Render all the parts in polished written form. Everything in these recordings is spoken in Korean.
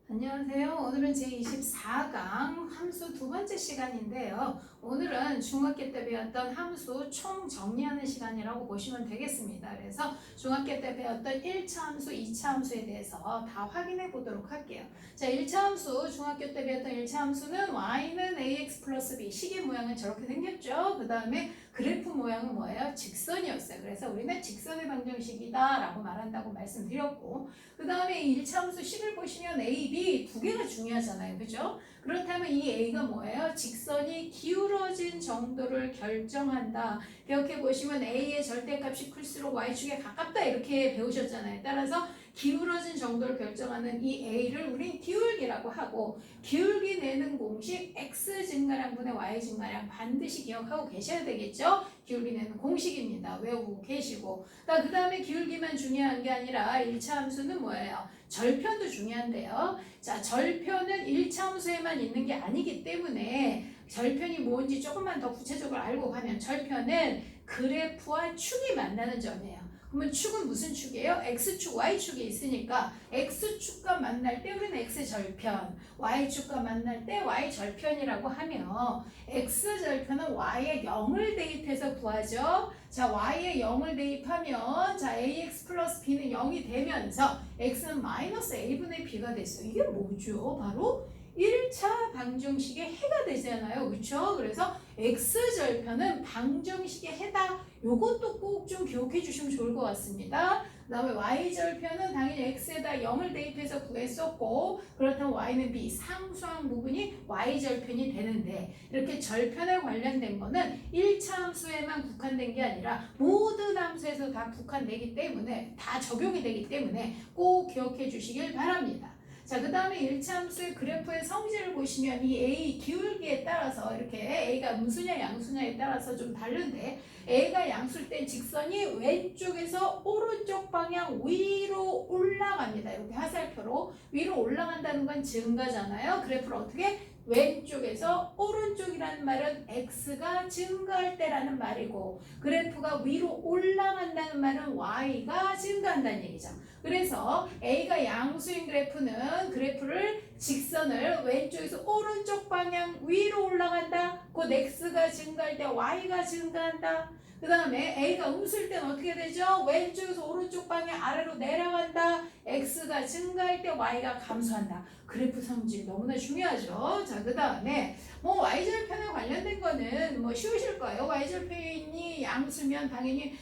안녕하세요. 오늘은 제24강 함수 두 번째 시간인데요. 오늘은 중학교 때 배웠던 함수 총 정리하는 시간이라고 보시면 되겠습니다. 그래서 중학교 때 배웠던 1차 함수, 2차 함수에 대해서 다 확인해 보도록 할게요. 자, 1차 함수, 중학교 때 배웠던 1차 함수는 y는 ax 플러스 b, 식의 모양은 저렇게 생겼죠. 그 다음에 그래프 모양은 뭐예요? 직선이었어요. 그래서 우리는 직선의 방정식이다 라고 말한다고 말씀드렸고, 그 다음에 1차 함수 식을 보시면 a, b 두 개가 중요하잖아요. 그죠? 그렇다면 이 a가 뭐예요? 직선이 기울어진 정도를 결정한다. 이렇게 보시면 a의 절대값이 클수록 y축에 가깝다 이렇게 배우셨잖아요. 따라서 기울어진 정도를 결정하는 이 a를 우린 기울기라고 하고, 기울기 내는 공식 x 증가량분의 y 증가량 반드시 기억하고 계셔야 되겠죠? 기울기 내는 공식입니다. 외우고 계시고, 그 다음에 기울기만 중요한 게 아니라 1차 함수는 뭐예요? 절편도 중요한데요. 자, 절편은 1차 함수에만 있는 게 아니기 때문에 절편이 뭔지 조금만 더 구체적으로 알고 가면, 절편은 그래프와 축이 만나는 점이에요. 그러면 축은 무슨 축이에요? x축, y축이 있으니까 x축과 만날 때 우리는 x절편, y축과 만날 때 y절편이라고 하며, x절편은 y에 0을 대입해서 구하죠. 자, y에 0을 대입하면 자 ax 플러스 b는 0이 되면서 x는 마이너스 a분의 b가 됐어요. 이게 뭐죠? 바로 1차 방정식의 해가 되잖아요. 그렇죠? 그래서 x절편은 방정식의 해다. 요것도 꼭 좀 기억해 주시면 좋을 것 같습니다. 그 다음에 y절편은 당연히 x에다 0을 대입해서 구했었고, 그렇다면 y는 b, 상수항 부분이 y절편이 되는데, 이렇게 절편에 관련된 거는 1차 함수에만 국한된 게 아니라 모든 함수에서 다 국한되기 때문에, 다 적용이 되기 때문에 꼭 기억해 주시길 바랍니다. 자, 그 다음에 1차 함수의 그래프의 성질을 보시면 이 a 기울기에 따라서 이렇게 a가 음수냐 양수냐에 따라서 좀 다른데, a가 양수일 때 직선이 왼쪽에서 오른쪽 방향 위로 올라갑니다. 이렇게 화살표로 위로 올라간다는 건 증가잖아요. 그래프를 어떻게? 왼쪽에서 오른쪽이라는 말은 x가 증가할 때라는 말이고, 그래프가 위로 올라간다는 말은 y가 증가한다는 얘기죠. 그래서 a가 양수인 그래프를 직선을 왼쪽에서 오른쪽 방향 위로 올라간다. 곧 x가 증가할 때 y가 증가한다. 그 다음에 a가 음수일 때는 어떻게 되죠? 왼쪽에서 오른쪽 방향 아래로 내려간다. x가 증가할 때 y가 감소한다. 그래프 성질 너무나 중요하죠. 자, 그 다음에 y절편에 관련된 거는 쉬우실 거예요. y절편이 양수면 당연히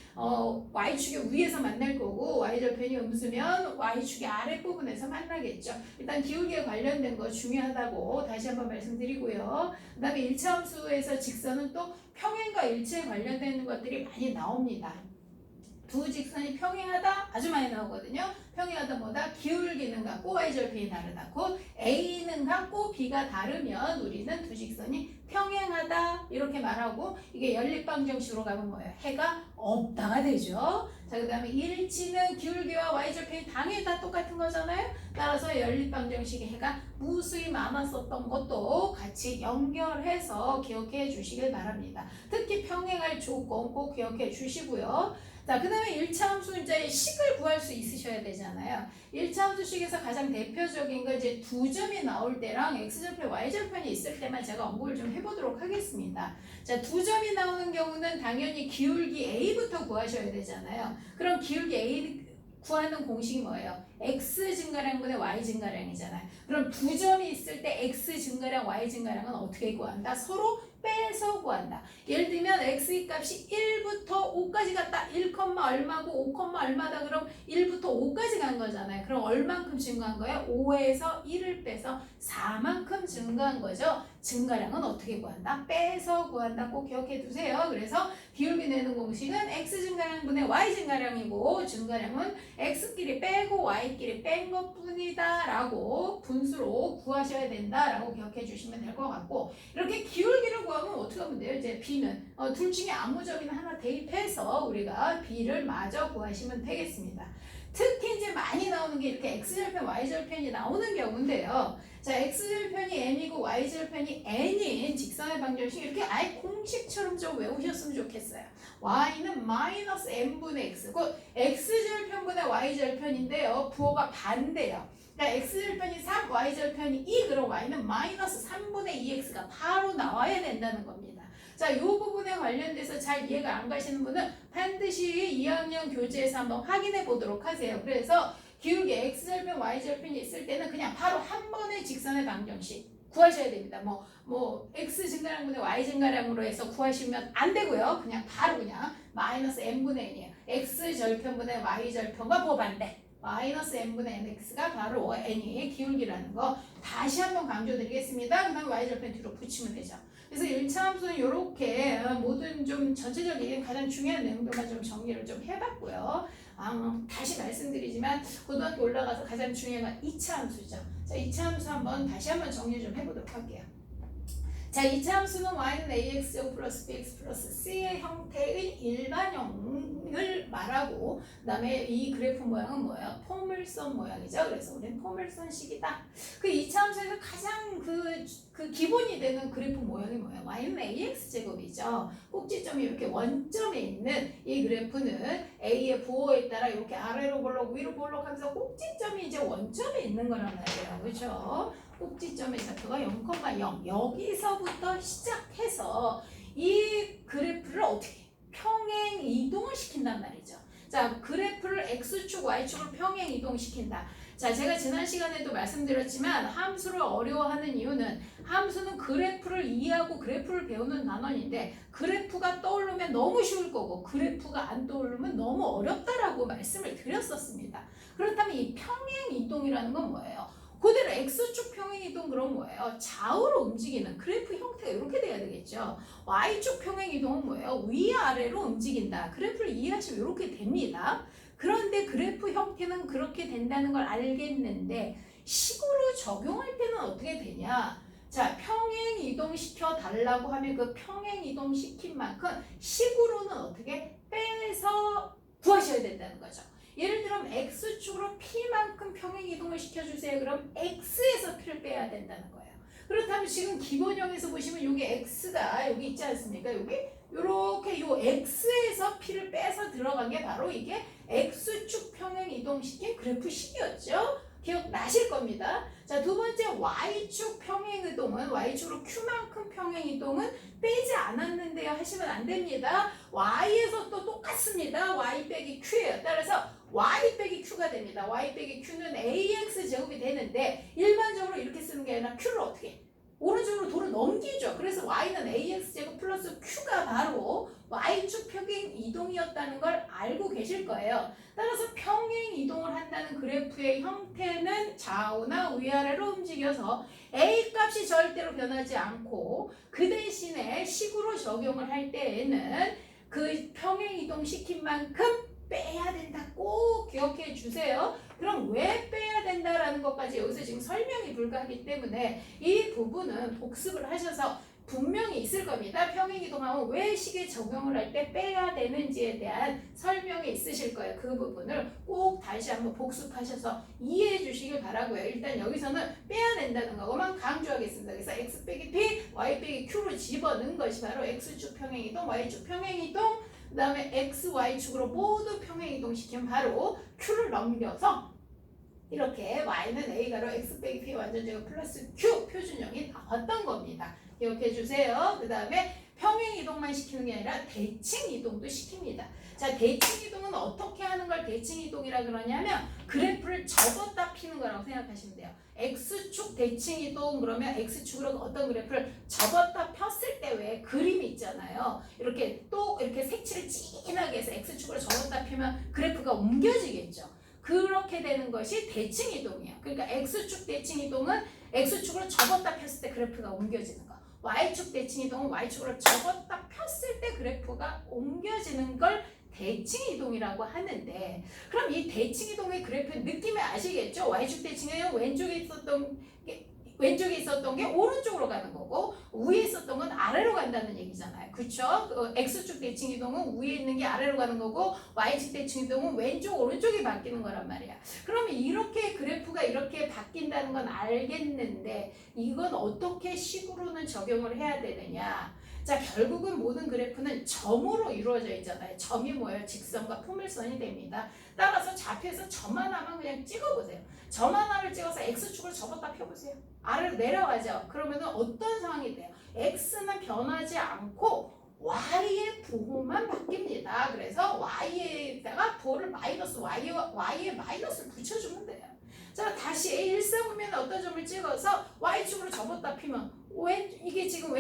y축의 위에서 만날 거고, y절편이 음수면 y축의 아랫부분에서 만나겠죠. 일단 기울기에 관련된 거 중요하다고 다시 한번 말씀드리고요. 그 다음에 1차 함수에서 직선은 또 평행과 일치에 관련되는 것들이 많이 나옵니다. 두 직선이 평행하다 아주 많이 나오거든요. 평행하다 뭐다? 기울기는 같고 y절편이 다르다. 곧 a는 같고 b가 다르면 우리는 두 직선이 평행하다 이렇게 말하고, 이게 연립방정식으로 가면 뭐예요? 해가 없다가 되죠. 자, 그 다음에 일치는 기울기와 y절편이 당연히 다 똑같은 거잖아요. 따라서 연립방정식의 해가 무수히 많았었던 것도 같이 연결해서 기억해 주시길 바랍니다. 특히 평행할 조건 꼭 기억해 주시고요. 자, 그 다음에 1차 함수 이제 식을 구할 수 있으셔야 되잖아요. 1차 함수식에서 가장 대표적인 건 이제 두 점이 나올 때랑 x절편, y절편이 있을 때만 제가 언급을 좀 해보도록 하겠습니다. 자, 두 점이 나오는 경우는 당연히 기울기 a부터 구하셔야 되잖아요. 그럼 기울기 a 구하는 공식이 뭐예요? x 증가량분의 y 증가량이잖아요. 그럼 두 점이 있을 때 x 증가량, y 증가량은 어떻게 구한다? 서로 빼서 구한다. 예를 들면 x 값이 1부터 5까지 갔다. 1, 얼마고 5, 얼마다. 그럼 1부터 5까지 간 거잖아요. 그럼 얼만큼 증가한 거예요? 5에서 1을 빼서 4만큼 증가한 거죠. 증가량은 어떻게 구한다? 빼서 구한다. 꼭 기억해 두세요. 그래서 기울기 내는 공식은 x 증가량분의 y 증가량이고, 증가량은 x끼리 빼고 y끼리 뺀 것뿐이다 라고 분수로 구하셔야 된다 라고 기억해 주시면 될 것 같고, 이렇게 기울기를 구하면 어떻게 하면 돼요? 이제 b는 둘 중에 아무 점이나 하나 대입해서 우리가 b를 마저 구하시면 되겠습니다. 특히 이제 많이 나오는 게 이렇게 x절편, y절편이 나오는 경우인데요. 자, x절편이 m이고 y절편이 n인 직선의 방정식, 이렇게 아예 공식처럼 좀 외우셨으면 좋겠어요. y는 마이너스 n분의 x, 곧 x절편분의 y절편인데요. 부호가 반대요. 그러니까 x절편이 3, y절편이 2, 그럼 y는 마이너스 3분의 2x가 바로 나와야 된다는 겁니다. 자, 이 부분에 관련돼서 잘 이해가 안 가시는 분은 반드시 2학년 교재에서 한번 확인해 보도록 하세요. 그래서 기울기 x절편, y절편이 있을 때는 그냥 바로 한 번의 직선의 방정식 구하셔야 됩니다. x 증가량분의 y 증가량으로 해서 구하시면 안 되고요. 그냥 바로 그냥 마이너스 n분의 n이에요. x 절편분의 y 절편과 보반대. 마이너스 n분의 nx가 바로 n이 기울기라는 거 다시 한번 강조드리겠습니다. 그 다음에 y절편 뒤로 붙이면 되죠. 그래서 1차 함수는 이렇게 모든 좀 전체적인 가장 중요한 내용들만 좀 정리를 좀 해봤고요. 다시 말씀드리지만 고등학교 올라가서 가장 중요한 건 2차 함수죠. 자, 2차 함수 다시 한번 정리 좀 해보도록 할게요. 자, 2차 함수는 y는 ax제곱 플러스 bx 플러스 c의 형태의 일반형을 말하고, 그 다음에 이 그래프 모양은 뭐예요? 포물선 모양이죠. 그래서 우리는 포물선식이다. 그 2차 함수에서 가장 그 기본이 되는 그래프 모양이 뭐예요? y는 ax제곱이죠. 꼭지점이 이렇게 원점에 있는 이 그래프는 a의 부호에 따라 이렇게 아래로 볼록 위로 볼록 하면서 꼭지점이 이제 원점에 있는 거란 말이에요. 그렇죠? 꼭지점의 좌표가 0,0 여기서부터 시작해서 이 그래프를 어떻게 평행 이동을 시킨단 말이죠. 자, 그래프를 x축, y축으로 평행 이동시킨다. 자, 제가 지난 시간에도 말씀드렸지만 함수를 어려워하는 이유는 함수는 그래프를 이해하고 그래프를 배우는 단원인데 그래프가 떠오르면 너무 쉬울 거고 그래프가 안 떠오르면 너무 어렵다라고 말씀을 드렸었습니다. 그렇다면 이 평행 이동이라는 건 뭐예요? 그대로 x축 평행이동 그럼 뭐예요? 좌우로 움직이는 그래프 형태가 이렇게 돼야 되겠죠. y축 평행이동은 뭐예요? 위아래로 움직인다. 그래프를 이해하시면 이렇게 됩니다. 그런데 그래프 형태는 그렇게 된다는 걸 알겠는데 식으로 적용할 때는 어떻게 되냐? 자, 평행 이동시켜 달라고 하면 그 평행 이동시킨 만큼 식으로는 어떻게 빼서 구하셔야 된다는 거죠. 예를 들면 x축으로 p만큼 평행 이동을 시켜주세요. 그럼 x에서 p를 빼야 된다는 거예요. 그렇다면 지금 기본형에서 보시면 여기 x가 여기 있지 않습니까? 여기 이렇게 요 x에서 p를 빼서 들어간 게 바로 이게 x축 평행 이동시킨 그래프식이었죠. 기억나실 겁니다. 자, 두 번째 y축 평행 이동은 y축으로 q만큼 평행 이동은 빼지 않았는데요 하시면 안 됩니다. y에서 또 똑같습니다. y 빼기 q예요. 따라서 y 빼기 q가 됩니다. y 빼기 q는 ax 제곱이 되는데 일반적으로 이렇게 쓰는 게 아니라 q를 어떻게 오른쪽으로 도를 넘기죠. 그래서 y는 ax 제곱 플러스 q가 바로 y축 평행 이동이었다는 걸 알고 계실 거예요. 따라서 평행 이동을 한다는 그래프의 형태는 좌우나 위아래로 움직여서 a 값이 절대로 변하지 않고 그 대신에 식으로 적용을 할 때에는 그 평행 이동 시킨 만큼 빼야 된다. 꼭 기억해 주세요. 그럼 왜 빼야 된다라는 것까지 여기서 지금 설명이 불가하기 때문에 이 부분은 복습을 하셔서 분명히 있을 겁니다. 평행 이동하면 왜 식에 적용을 할 때 빼야 되는지에 대한 설명이 있으실 거예요. 그 부분을 꼭 다시 한번 복습하셔서 이해해 주시길 바라고요. 일단 여기서는 빼야 된다는 거만 강조하겠습니다. 그래서 x 빼기 p, y 빼기 q로 집어넣은 것이 바로 x축 평행 이동, y축 평행 이동, 그 다음에 x, y축으로 모두 평행 이동시키면 바로 q를 넘겨서 이렇게 y는 a가로 x 빼기 p 완전제곱 플러스 q 표준형이 나왔던 겁니다. 기억해 주세요. 그 다음에 평행 이동만 시키는 게 아니라 대칭 이동도 시킵니다. 자, 대칭 이동은 어떻게 하는 걸 대칭 이동이라 그러냐면 그래프를 접었다 피는 거라고 생각하시면 돼요. x축 대칭 이동 그러면 x축으로 어떤 그래프를 접었다 폈을 때 왜 그림이 있잖아요. 이렇게 또 이렇게 색칠을 진하게 해서 x축으로 접었다 피면 그래프가 옮겨지겠죠. 그렇게 되는 것이 대칭 이동이에요. 그러니까 x축 대칭 이동은 x축으로 접었다 폈을 때 그래프가 옮겨지는 거. y축 대칭 이동은 y축으로 접었다 폈을 때 그래프가 옮겨지는 걸 대칭 이동이라고 하는데, 그럼 이 대칭 이동의 그래프 느낌이 아시겠죠? y축 대칭은 왼쪽에 있었던 게 오른쪽으로 가는 거고 위에 있었던 건 아래로 간다는 얘기잖아요. 그쵸? x축 대칭 이동은 위에 있는 게 아래로 가는 거고 y축 대칭 이동은 왼쪽 오른쪽이 바뀌는 거란 말이야. 그러면 이렇게 그래프가 이렇게 바뀐다는 건 알겠는데 이건 어떻게 식으로는 적용을 해야 되느냐? 자, 결국은 모든 그래프는 점으로 이루어져 있잖아요. 점이 뭐예요? 직선과 포물선이 됩니다. 따라서 좌표에서 점 하나만 그냥 찍어보세요. 점 하나를 찍어서 X축을 접었다 펴보세요. 아래로 내려가죠. 그러면 어떤 상황이 돼요? X는 변하지 않고 Y의 부호만 바뀝니다. 그래서 Y에다가 부호를 마이너스, Y에 마이너스를 붙여주면 돼요. 자, 다시 일사분면에 어떤 점을 찍어서 Y축으로 접었다 피면 이게 지금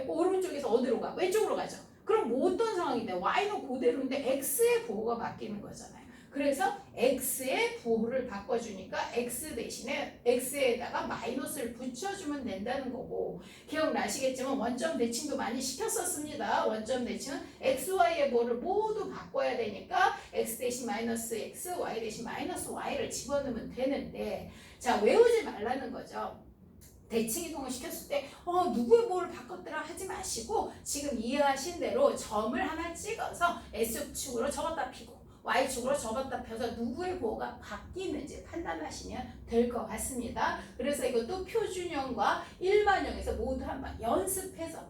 오른쪽에서 어디로 가? 왼쪽으로 가죠. 그럼 뭐 어떤 상황이 돼? Y는 그대로인데 X의 부호가 바뀌는 거잖아요. 그래서 X의 부호를 바꿔주니까 X 대신에 X에다가 마이너스를 붙여주면 된다는 거고, 기억나시겠지만 원점 대칭도 많이 시켰었습니다. 원점 대칭은 X, Y의 부호를 모두 바꿔야 되니까 X 대신 마이너스 X, Y 대신 마이너스 Y를 집어넣으면 되는데, 자, 외우지 말라는 거죠. 대칭 이동을 시켰을 때 누구의 부호를 바꿨더라 하지 마시고 지금 이해하신 대로 점을 하나 찍어서 X축으로 접었다 피고 Y축으로 접었다 펴서 누구의 부호가 바뀌는지 판단하시면 될 것 같습니다. 그래서 이것도 표준형과 일반형에서 모두 한번 연습해서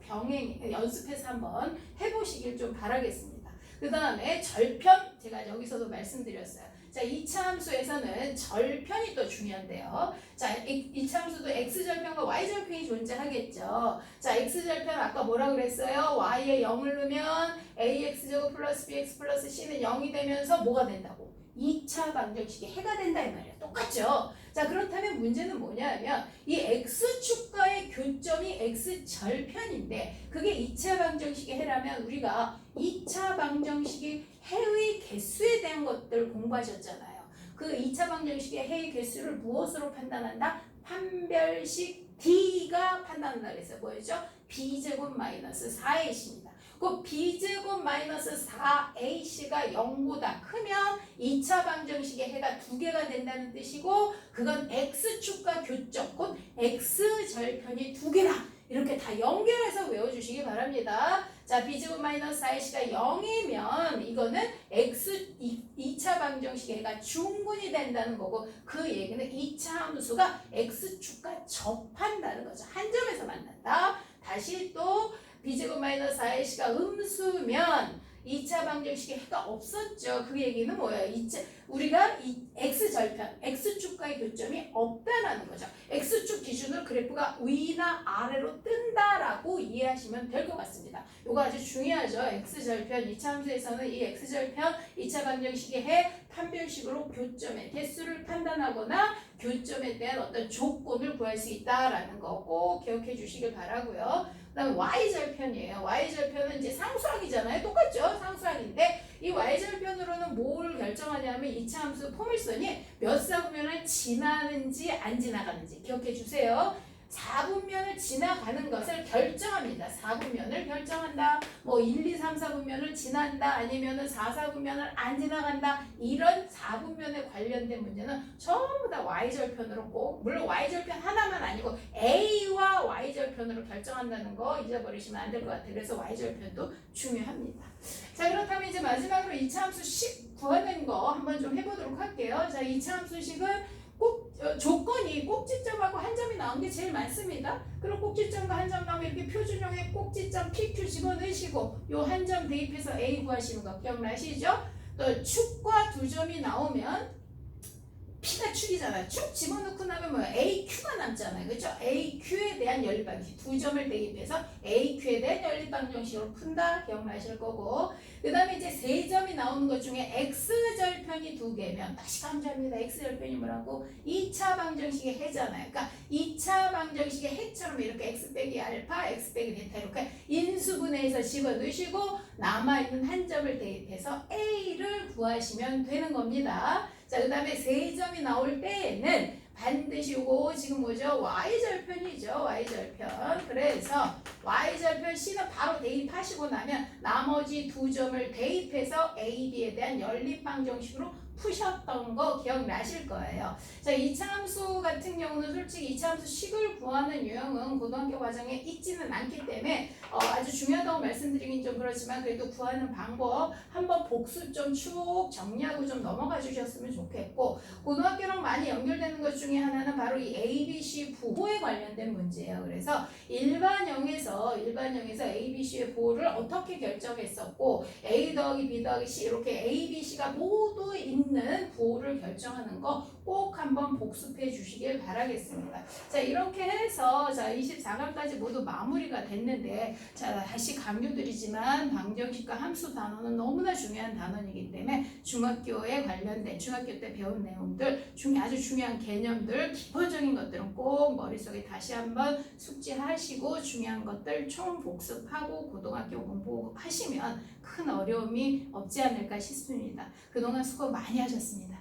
한번 해보시길 좀 바라겠습니다. 그 다음에 절편, 제가 여기서도 말씀드렸어요. 자, 2차 함수에서는 절편이 또 중요한데요. 자, 2차 함수도 x절편과 y절편이 존재하겠죠. 자, x절편 아까 뭐라 그랬어요? y에 0을 넣으면 ax제곱 플러스 bx 플러스 c는 0이 되면서 뭐가 된다고? 2차 방정식이 해가 된다 이 말이에요. 똑같죠? 자, 그렇다면 문제는 뭐냐면 이 x축과의 교점이 x절편인데 그게 2차 방정식의 해라면 우리가 2차 방정식이 해의 개수에 대한 것들 공부하셨잖아요. 그 2차 방정식의 해의 개수를 무엇으로 판단한다? 판별식 D가 판단한다 그랬어요. 뭐였죠? B제곱 마이너스 4A입니다. 그 B제곱 마이너스 4AC가 0보다 크면 2차 방정식의 해가 2개가 된다는 뜻이고 그건 X축과 교점, 곧 X절편이 2개다. 이렇게 다 연결해서 외워주시기 바랍니다. 자, B제곱 마이너스 4AC가 0이면 이거는 2차 방정식의 해가 중분이 된다는 거고 그 얘기는 2차 함수가 X축과 접한다는 거죠. 한 점에서 만난다. 다시 또 B제곱 마이너스 4AC가 음수면 2차 방정식의 해가 없었죠. 그 얘기는 뭐예요? 우리가 이 X절편, X축과의 교점이 없다라는 거죠. X축 기준으로 그래프가 위나 아래로 뜬다라고 이해하시면 될 것 같습니다. 이거 아주 중요하죠. X절편, 2차 함수에서는 이 X절편, 2차 방정식의 해, 판별식으로 교점의 개수를 판단하거나 교점에 대한 어떤 조건을 구할 수 있다라는 거 꼭 기억해 주시길 바라고요. 그 다음에 Y절편이에요. Y절편은 이제 상수항이잖아요. 똑같죠? 상수항인데 이 Y절편으로는 뭘 결정하냐면 2차 함수 포물선이 몇 사분면을 지나는지 안 지나가는지 기억해 주세요. 4분면을 지나가는 것을 결정합니다. 4분면을 결정한다. 뭐 1, 2, 3, 4분면을 지난다. 아니면은 4, 4분면을 안 지나간다. 이런 4분면에 관련된 문제는 전부 다 Y절편으로 꼭, 물론 Y절편 하나만 아니고 A와 Y절편으로 결정한다는 거 잊어버리시면 안 될 것 같아요. 그래서 Y절편도 중요합니다. 자, 그렇다면 이제 마지막으로 2차 함수식 구하는 거 한번 좀 해보도록 할게요. 자, 2차 함수식은 꼭 조건이 꼭지점하고 한 점이 나온 게 제일 많습니다. 그럼 꼭지점과 한 점 나오면 이렇게 표준형에 꼭지점 PQ 집어넣으시고 요 한 점 대입해서 A 구하시는 거 기억나시죠? 또 축과 두 점이 나오면 P가 축이잖아요. 축 집어넣고 나면 뭐 AQ가 남잖아요. 그렇죠? AQ에 대한 연립방정식 두 점을 대입해서 AQ에 대한 연립방정식으로 푼다. 기억나실 거고 그 다음에 이제 세 점이 나오는 것 중에 X절편이 2개면 다시 강조합니다. X절편이 뭐라고? 2차 방정식의 해잖아요. 그러니까 2차 방정식의 해처럼 이렇게 X 빼기 알파, X 빼기 베타 이렇게 인수분해해서 집어넣으시고 남아있는 한 점을 대입해서 A를 구하시면 되는 겁니다. 자, 그 다음에 세 점이 나올 때에는 반드시 요거 지금 뭐죠? Y절편이죠. Y절편. 그래서 Y절편 C는 바로 대입하시고 나면 나머지 두 점을 대입해서 A, B에 대한 연립방정식으로 푸셨던 거 기억나실 거예요. 자, 이차함수 같은 경우는 솔직히 이차함수 식을 구하는 유형은 고등학교 과정에 있지는 않기 때문에 아주 중요하다고 말씀드리긴 좀 그렇지만 그래도 구하는 방법 한번 복습 좀 쭉 정리하고 좀 넘어가 주셨으면 좋겠고, 고등학교랑 많이 연결되는 것 중에 하나는 바로 이 ABC 부호에 관련된 문제예요. 그래서 일반형에서 ABC의 부호를 어떻게 결정했었고 A 더하기 B 더하기 C 이렇게 A, B, C가 모두 있는 부호를 결정하는 거 꼭 한번 복습해 주시길 바라겠습니다. 자, 이렇게 해서 자 24강까지 모두 마무리가 됐는데, 자 다시 강조드리지만 방정식과 함수 단어는 너무나 중요한 단어이기 때문에 중학교에 관련된 중학교 때 배운 내용들 아주 중요한 개념들 기본적인 것들은 꼭 머릿속에 다시 한번 숙지하시고 중요한 것들 총 복습하고 고등학교 공부하시면 큰 어려움이 없지 않을까 싶습니다. 그동안 수고 많이 하셨습니다.